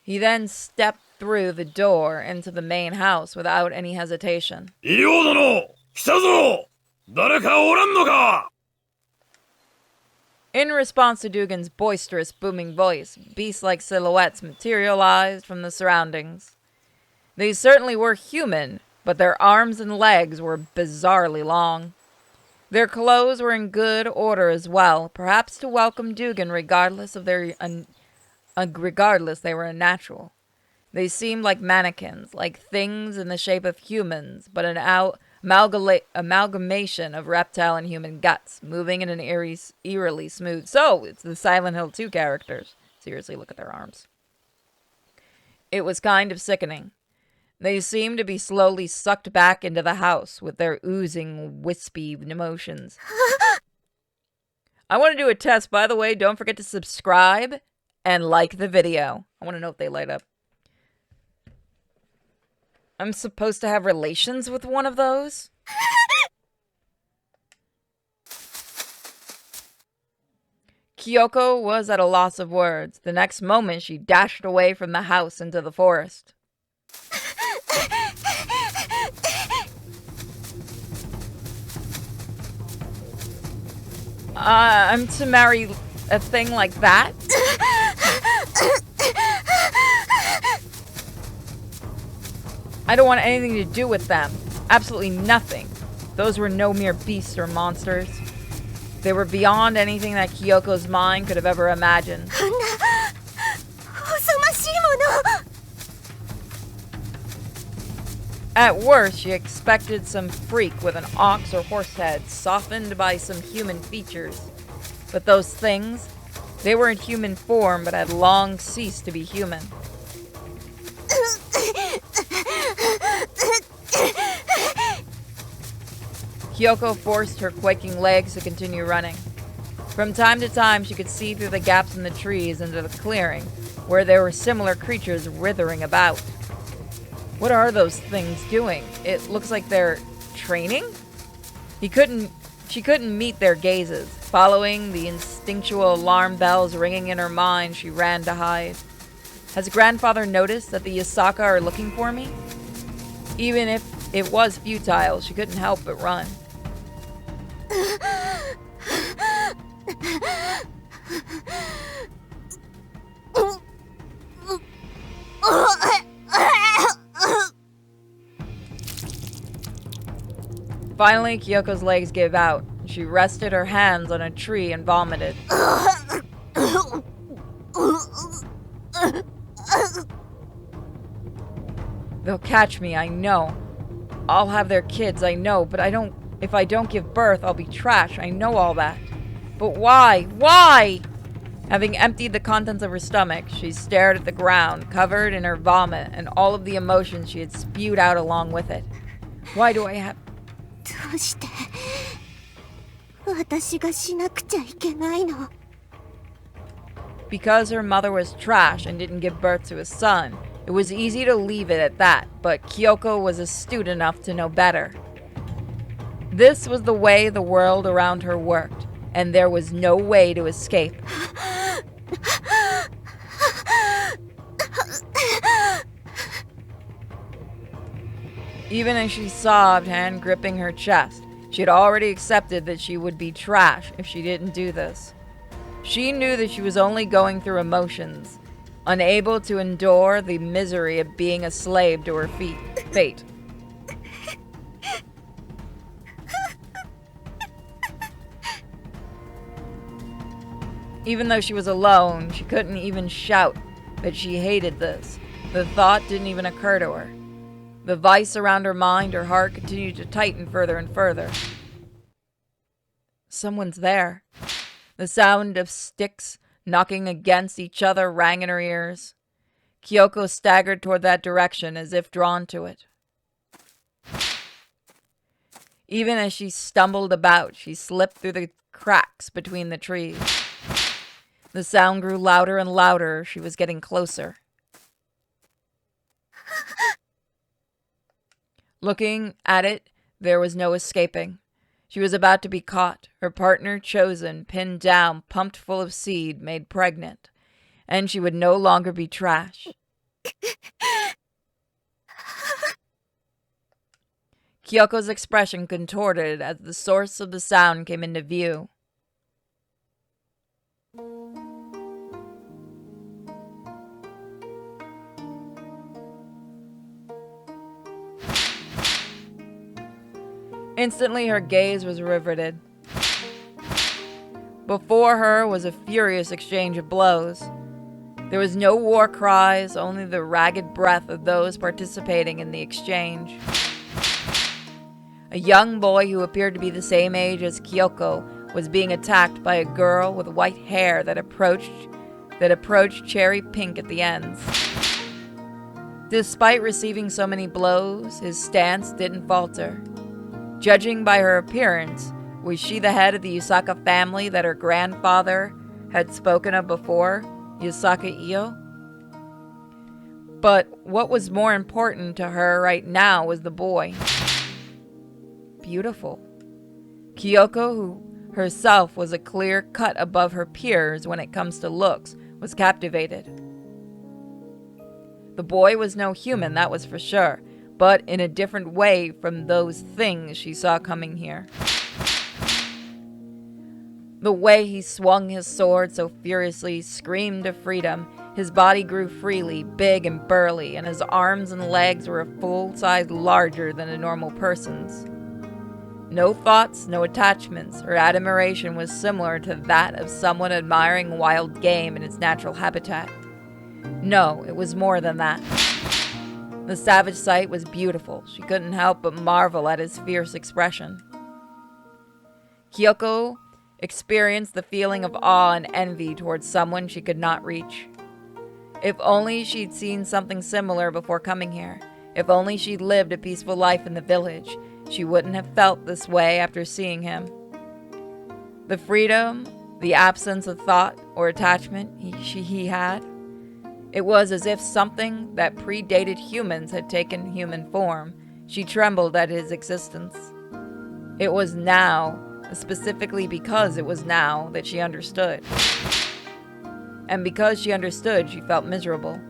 He then stepped through the door into the main house without any hesitation. 伊予殿、来たぞ！誰かおらんのか？ In response to Dugan's boisterous, booming voice, beast-like silhouettes materialized from the surroundings. They certainly were human, but their arms and legs were bizarrely long. Their clothes were in good order as well, perhaps to welcome Dugan regardless they were unnatural. They seemed like mannequins, like things in the shape of humans, but an amalgamation of reptile and human guts, moving in an eerily smooth. So, it's the Silent Hill 2 characters. Seriously, look at their arms. It was kind of sickening. They seemed to be slowly sucked back into the house with their oozing, wispy emotions. I want to do a test, by the way. Don't forget to subscribe and like the video. I want to know if they light up. I'm supposed to have relations with one of those? Kyoko was at a loss of words. The next moment, she dashed away from the house into the forest. I'm to marry a thing like that? I don't want anything to do with them. Absolutely nothing. Those were no mere beasts or monsters. They were beyond anything that Kyoko's mind could have ever imagined. あんな細ましいもの At worst, she expected some freak with an ox or horse head, softened by some human features. But those things, they were in human form but had long ceased to be human. Kyoko forced her quaking legs to continue running. From time to time, she could see through the gaps in the trees into the clearing, where there were similar creatures writhing about. What are those things doing? It looks like they're training? She couldn't meet their gazes. Following the instinctual alarm bells ringing in her mind, she ran to hide. Has grandfather noticed that the Yasaka are looking for me? Even if it was futile, she couldn't help but run. Finally, Kyoko's legs gave out. She rested her hands on a tree and vomited. They'll catch me, I know. I'll have their kids, I know, but if I don't give birth, I'll be trash, I know all that. But why? Why? Having emptied the contents of her stomach, she stared at the ground, covered in her vomit and all of the emotions she had spewed out along with it. Why do I have... どうして私がしなくちゃいけないの Because her mother was trash and didn't give birth to a son, it was easy to leave it at that, but Kyoko was astute enough to know better. This was the way the world around her worked, and there was no way to escape. Even as she sobbed, hand gripping her chest, she had already accepted that she would be trash if she didn't do this. She knew that she was only going through emotions, unable to endure the misery of being a slave to her fate. Even though she was alone, she couldn't even shout that she hated this. The thought didn't even occur to her. The vice around her mind, her heart continued to tighten further and further. Someone's there. The sound of sticks knocking against each other rang in her ears. Kyoko staggered toward that direction as if drawn to it. Even as she stumbled about, she slipped through the cracks between the trees. The sound grew louder and louder. She was getting closer. Looking at it, there was no escaping. She was about to be caught, her partner chosen, pinned down, pumped full of seed, made pregnant. And she would no longer be trash. Kyoko's expression contorted as the source of the sound came into view. Instantly, her gaze was riveted. Before her was a furious exchange of blows. There was no war cries, only the ragged breath of those participating in the exchange. A young boy who appeared to be the same age as Kyoko was being attacked by a girl with white hair that approached cherry pink at the ends. Despite receiving so many blows, his stance didn't falter. Judging by her appearance, was she the head of the Yasaka family that her grandfather had spoken of before, Yasaka Iyo? But what was more important to her right now was the boy. Beautiful. Kyoko, who herself was a clear cut above her peers when it comes to looks, was captivated. The boy was no human, that was for sure, but in a different way from those things she saw coming here. The way he swung his sword so furiously screamed of freedom. His body grew freely, big and burly, and his arms and legs were a full size larger than a normal person's. No thoughts, no attachments. Her admiration was similar to that of someone admiring wild game in its natural habitat. No, it was more than that. The savage sight was beautiful. She couldn't help but marvel at his fierce expression. Kyoko experienced the feeling of awe and envy towards someone she could not reach. If only she'd seen something similar before coming here. If only she'd lived a peaceful life in the village, she wouldn't have felt this way after seeing him. The freedom, the absence of thought or attachment he had, it was as if something that predated humans had taken human form. She trembled at his existence. It was now, specifically because it was now, that she understood. And because she understood, she felt miserable.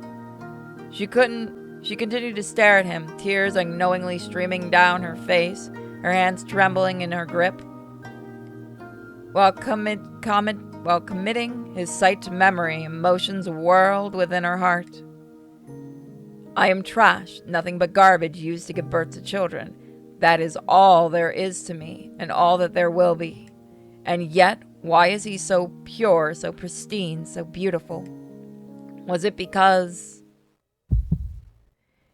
She continued to stare at him, tears unknowingly streaming down her face, her hands trembling in her grip. While committing his sight to memory, emotions whirled within her heart. I am trash, nothing but garbage used to give birth to children. That is all there is to me, and all that there will be. And yet, why is he so pure, so pristine, so beautiful? Was it because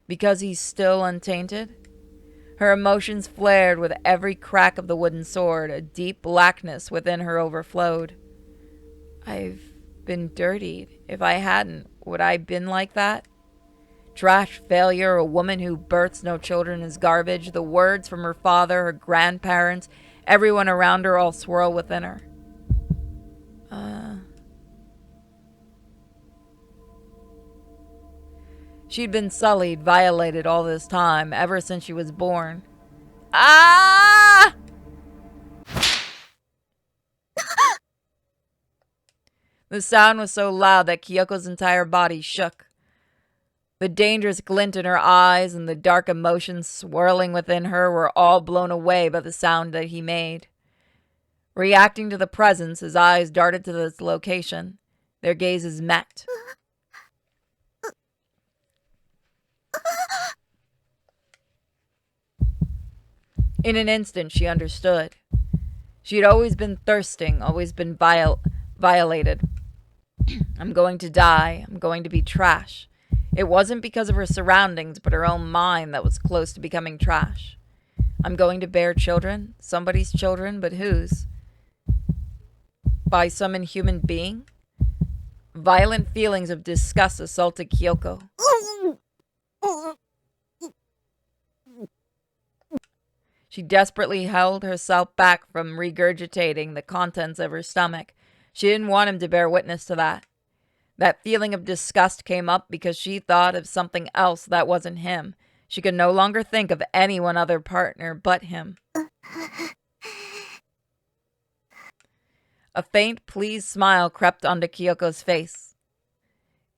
he's still untainted? Her emotions flared with every crack of the wooden sword. A deep blackness within her overflowed. I've been dirtied. If I hadn't, would I been like that? Trash, failure, a woman who births no children is garbage. The words from her father, her grandparents, everyone around her all swirl within her. She'd been sullied, violated all this time, ever since she was born. Ah! The sound was so loud that Kyoko's entire body shook. The dangerous glint in her eyes and the dark emotions swirling within her were all blown away by the sound that he made. Reacting to the presence, his eyes darted to this location. Their gazes met. In an instant, she understood. She had always been thirsting, always been violated. I'm going to die. I'm going to be trash. It wasn't because of her surroundings, but her own mind that was close to becoming trash. I'm going to bear children. Somebody's children, but whose? By some inhuman being? Violent feelings of disgust assaulted Kyoko. She desperately held herself back from regurgitating the contents of her stomach. She didn't want him to bear witness to that. That feeling of disgust came up because she thought of something else that wasn't him. She could no longer think of any one other partner but him. A faint, pleased smile crept onto Kyoko's face.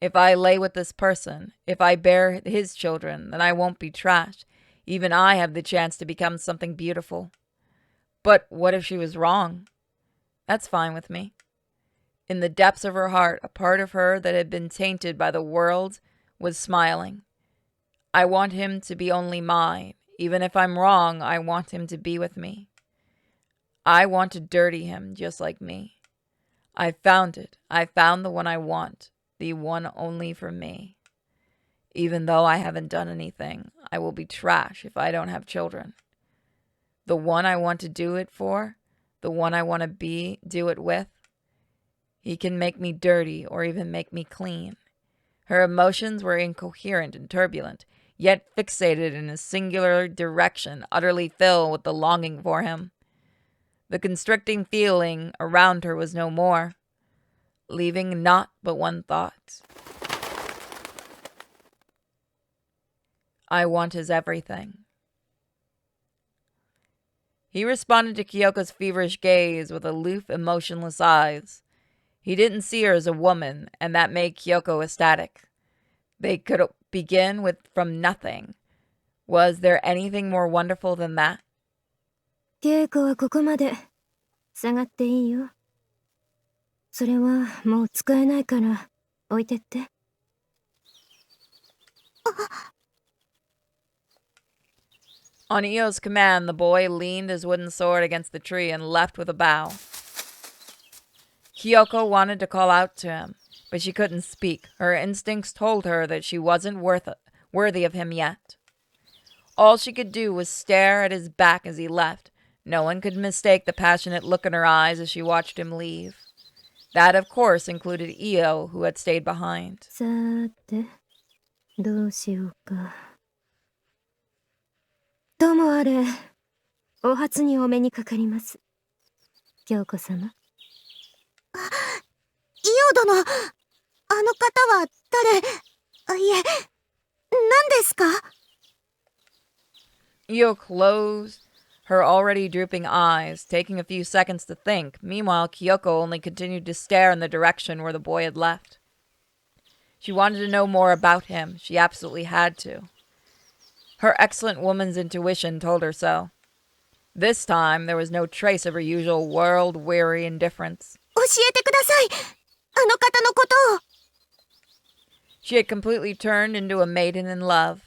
If I lay with this person, if I bear his children, then I won't be trash. Even I have the chance to become something beautiful. But what if she was wrong? That's fine with me. In the depths of her heart, a part of her that had been tainted by the world was smiling. I want him to be only mine. Even if I'm wrong, I want him to be with me. I want to dirty him just like me. I found it. I found the one I want. The one only for me. Even though I haven't done anything, I will be trash if I don't have children. The one I want to do it for, the one I want to do it with, he can make me dirty or even make me clean. Her emotions were incoherent and turbulent, yet fixated in a singular direction, utterly filled with the longing for him. The constricting feeling around her was no more, leaving naught but one thought. I want his everything. He responded to Kyoko's feverish gaze with aloof, emotionless eyes. He didn't see her as a woman, and that made Kyoko ecstatic. They could begin from nothing. Was there anything more wonderful than that? 稽古はここまで。下がっていいよ。それはもう使えないから置いてって。On Io's command, the boy leaned his wooden sword against the tree and left with a bow. Kyoko wanted to call out to him, but she couldn't speak. Her instincts told her that she wasn't worthy of him yet. All she could do was stare at his back as he left. No one could mistake the passionate look in her eyes as she watched him leave. That, of course, included Io, who had stayed behind. さーて、どうしようか。ともあれ、お初にお目にかかります。京子様。イオ殿、あの方は誰？いえ、何ですか？ Io closed her already drooping eyes, taking a few seconds to think. Meanwhile, Kyoko only continued to stare in the direction where the boy had left. She wanted to know more about him. She absolutely had to. Her excellent woman's intuition told her so. This time, there was no trace of her usual world-weary indifference. 教えてください。あの方のことを。 She had completely turned into a maiden in love.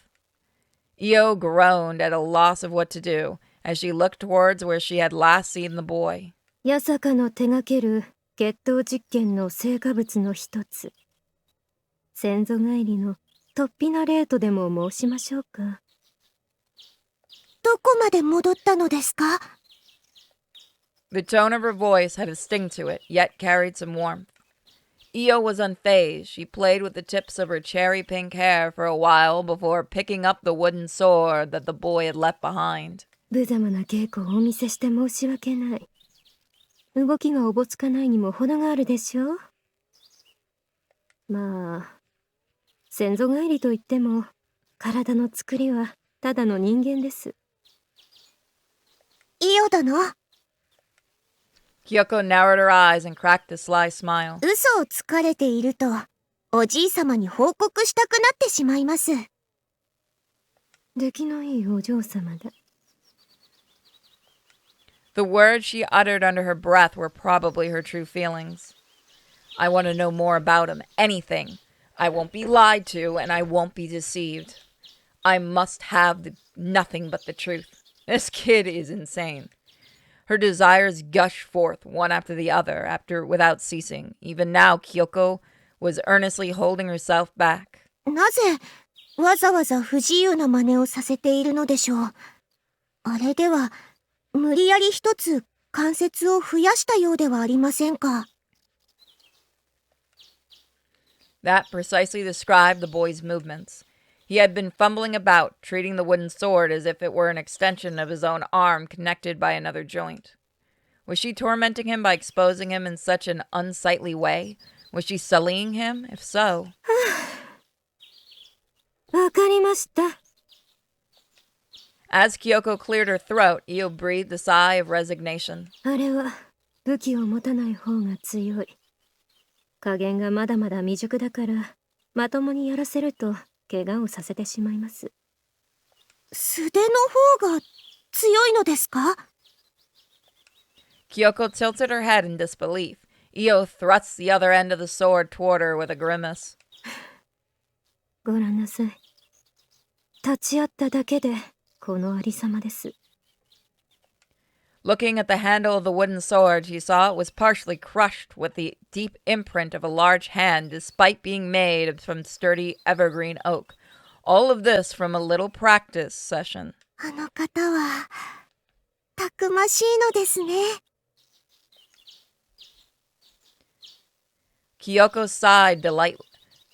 Io groaned at a loss of what to do as she looked towards where she had last seen the boy. 八坂の手がける血統実験の成果物の一つ。先祖返りの突飛な例とでも申しましょうか。どこまで戻ったのですか？ The tone of her voice had a sting to it, yet carried some warmth. Io was unfazed. She played with the tips of her cherry pink hair for a while before picking up the wooden sword that the boy had left behind. 無様な稽古をお見せして申し訳ない。動きがおぼつかないにも程があるでしょう。まあ、先祖返りといっても、体の作りはただの人間です。イオ殿。 Kyoko narrowed her eyes and cracked a sly smile. 嘘をつかれていると、おじいさまに報告したくなってしまいます。出来のいいお嬢様だ。The words she uttered under her breath were probably her true feelings. I want to know more about him. Anything. I won't be lied to, and I won't be deceived. I must have nothing but the truth. This kid is insane. Her desires gushed forth, one after the other, without ceasing. Even now, Kyoko was earnestly holding herself back. なぜ、わざわざ不自由な真似をさせているのでしょう。あれでは、無理やり一つ関節を増やしたようではありませんか。That precisely described the boy's movements. He had been fumbling about, treating the wooden sword as if it were an extension of his own arm connected by another joint. Was she tormenting him by exposing him in such an unsightly way? Was she sullying him? If so... わかりました。 As Kyoko cleared her throat, Io breathed a sigh of resignation. あれは武器を持たない方が強い。加減がまだまだ未熟だから、まともにやらせると怪我をさせてしまいます。素手の方が強いのですか？ Kyoko tilted her head in disbelief. Io thrust the other end of the sword toward her with a grimace. ご覧なさい。立ち会っただけでこのありさまです。 Looking at the handle of the wooden sword, she saw it was partially crushed with the deep imprint of a large hand, despite being made from sturdy evergreen oak. All of this from a little practice session. あの方はたくましいのですね。 Kyoko sighed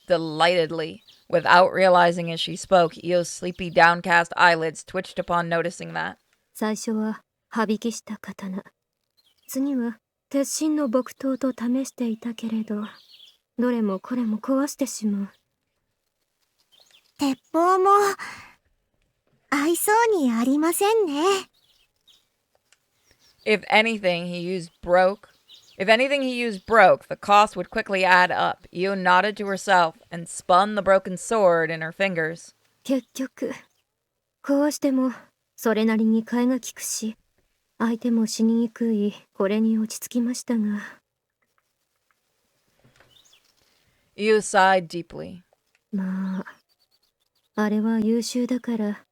delightedly. Without realizing as she spoke, Io's sleepy downcast eyelids twitched upon noticing that. 最初は羽引きした刀。次は鉄心の木刀と試していたけれど、どれもこれも壊してしまう。鉄砲も合いそうにありませんね。 If anything he used broke, the cost would quickly add up. Io nodded to herself and spun the broken sword in her fingers. 結局、壊してもそれなりに替えが利くし、相手も死ににくいこれに落ち着きましたが。Io sighed deeply. まあ、あれは優秀だから、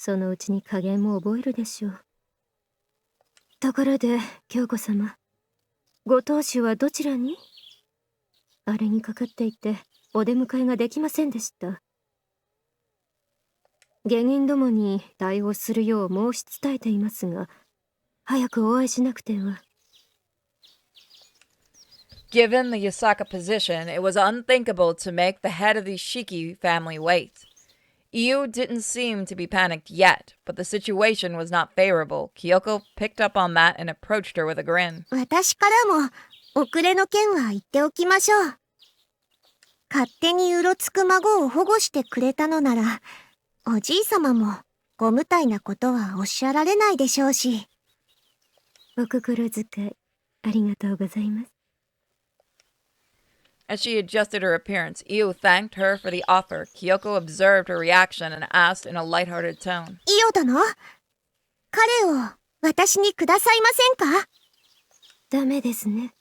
そのうちに加減も覚えるでしょう。ところで、京子様、ご当主はどちらに？あれにかかっていて、お出迎えができませんでした。下人どもに対応するよう申し伝えていますが、早くお会いしなくては。Given the Yasaka position, it was unthinkable to make the head of the Shiki family wait. Iyo didn't seem to be panicked yet, but the situation was not favorable. Kyoko picked up on that and approached her with a grin. 私からも、遅れの件は言っておきましょう。勝手にうろつく孫を保護してくれたのなら、おじいさまもご無体なことはおっしゃられないでしょうし。お心遣い、ありがとうございます。As she adjusted her appearance, Iyo thanked her for the offer. Kyoko observed her reaction and asked in a lighthearted tone. イオ殿、彼を私にくださいませんか？ダメですね。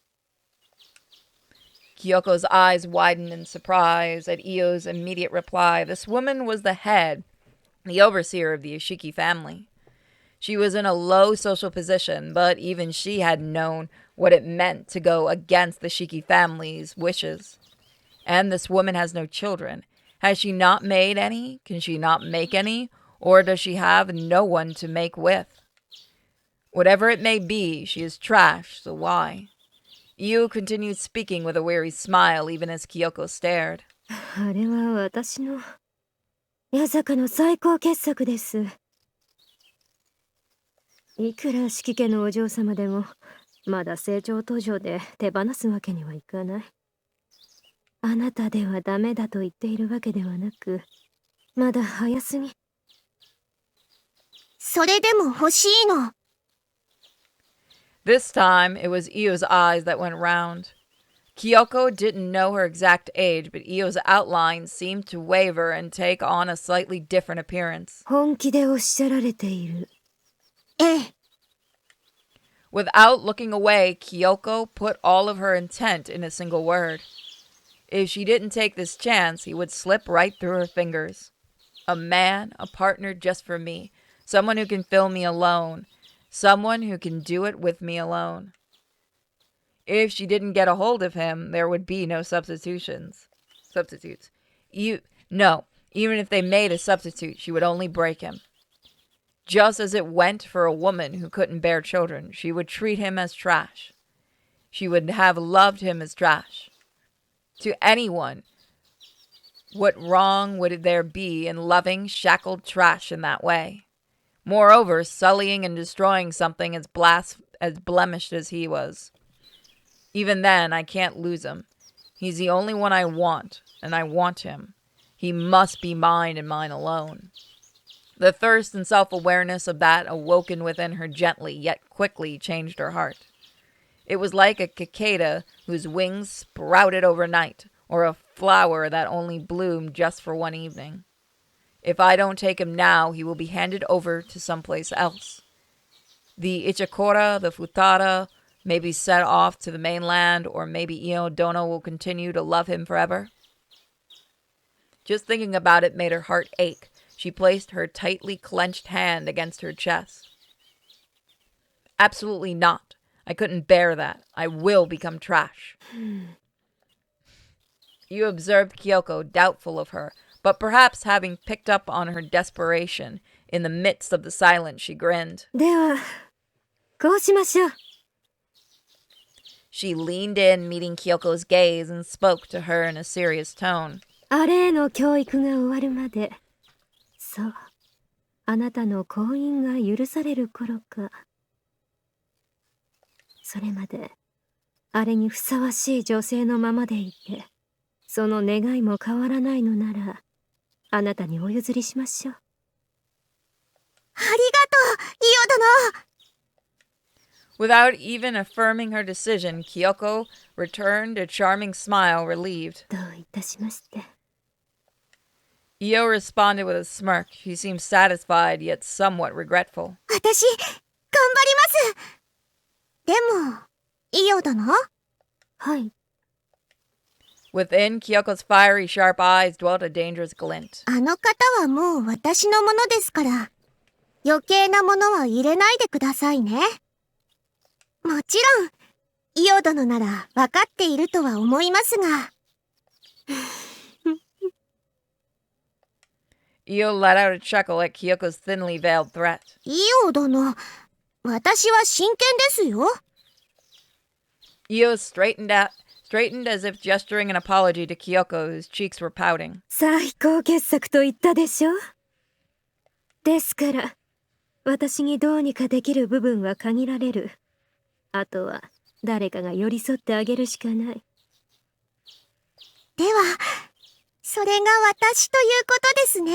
Kyoko's eyes widened in surprise at Io's immediate reply. This woman was the head, the overseer of the Ishiki family. She was in a low social position, but even she had known what it meant to go against the Shiki family's wishes. And this woman has no children. Has she not made any? Can she not make any? Or does she have no one to make with? Whatever it may be, she is trash, so why? Yu continued speaking with a weary smile even as Kyoko stared. あれは私の八坂の最高傑作です。いくら四季家のお嬢様でも、まだ成長途上で手放すわけにはいかない。あなたではダメだと言っているわけではなく、まだ早すぎ。それでも欲しいの。This time, it was Io's eyes that went round. Kyoko didn't know her exact age, but Io's outline seemed to waver and take on a slightly different appearance. 本気でおっしゃられている。ええ。Without looking away, Kyoko put all of her intent in a single word. If she didn't take this chance, he would slip right through her fingers. A man, a partner just for me, someone who can fill me alone, someone who can do it with me alone. If she didn't get a hold of him, there would be no substitutes. No, even if they made a substitute, she would only break him. Just as it went for a woman who couldn't bear children, she would treat him as trash. She would have loved him as trash. To anyone, what wrong would there be in loving shackled trash in that way? Moreover, sullying and destroying something as blemished as he was. Even then, I can't lose him. He's the only one I want, and I want him. He must be mine and mine alone. The thirst and self-awareness of that awoken within her gently, yet quickly changed her heart. It was like a cicada whose wings sprouted overnight, or a flower that only bloomed just for one evening. If I don't take him now, he will be handed over to someplace else. The Ichikora, the Futara, may be set off to the mainland, or maybe Io Dono will continue to love him forever. Just thinking about it made her heart ache. She placed her tightly clenched hand against her chest. Absolutely not. I couldn't bear that. I will become trash. You observed Kyoko, doubtful of her, but perhaps having picked up on her desperation. In the midst of the silence, she grinned. では、こうしましょう。She leaned in, meeting Kyoko's gaze, and spoke to her in a serious tone. あれへの教育が終わるまで。そう、あなたの婚姻が許される頃か。それまで、あれにふさわしい女性のままでいて、その願いも変わらないのなら、あなたにお譲りしましょう。ありがとう、イオ殿。Without even affirming her decision, Kyoko returned a charming smile, relieved. どういたしまして。Io responded with a smirk. She seemed satisfied, yet somewhat regretful. 私、頑張ります。でも、イオ殿？はい。Within Kyoko's fiery, sharp eyes dwelt a dangerous glint. あの方はもう私のものですから、余計なものは入れないでくださいね。もちろん、イオ殿なら分かっているとは思いますが。Io let out a chuckle at Kyoko's thinly veiled threat. イオ殿、私は真剣ですよ。Io straightened as if gesturing an apology to Kyoko, whose cheeks were pouting. 最高傑作と言ったでしょ。ですから、私にどうにかできる部分は限られる。あとは、誰かが寄り添ってあげるしかない。では、それが私ということですね。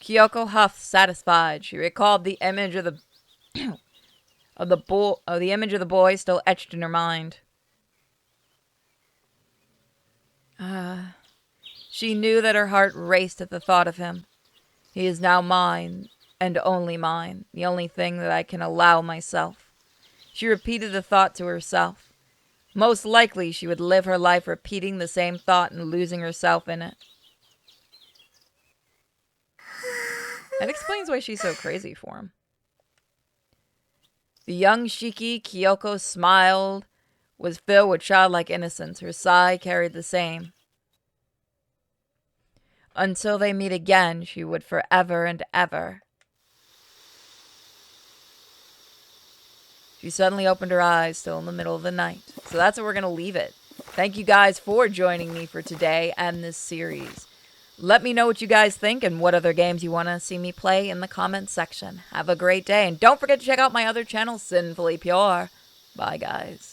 Kyoko huffed, satisfied. She recalled the image of the boy still etched in her mind. She knew that her heart raced at the thought of him. He is now mine, and only mine, the only thing that I can allow myself. She repeated the thought to herself. Most likely she would live her life repeating the same thought and losing herself in it. That explains why she's so crazy for him. The young Shiki, Kyoko, smiled, was filled with childlike innocence. Her sigh carried the same. Until they meet again, she would forever and ever. She suddenly opened her eyes, still in the middle of the night. So that's where we're going to leave it. Thank you guys for joining me for today and this series. Let me know what you guys think and what other games you want to see me play in the comments section. Have a great day, and don't forget to check out my other channel, Sinfully Pure. Bye, guys.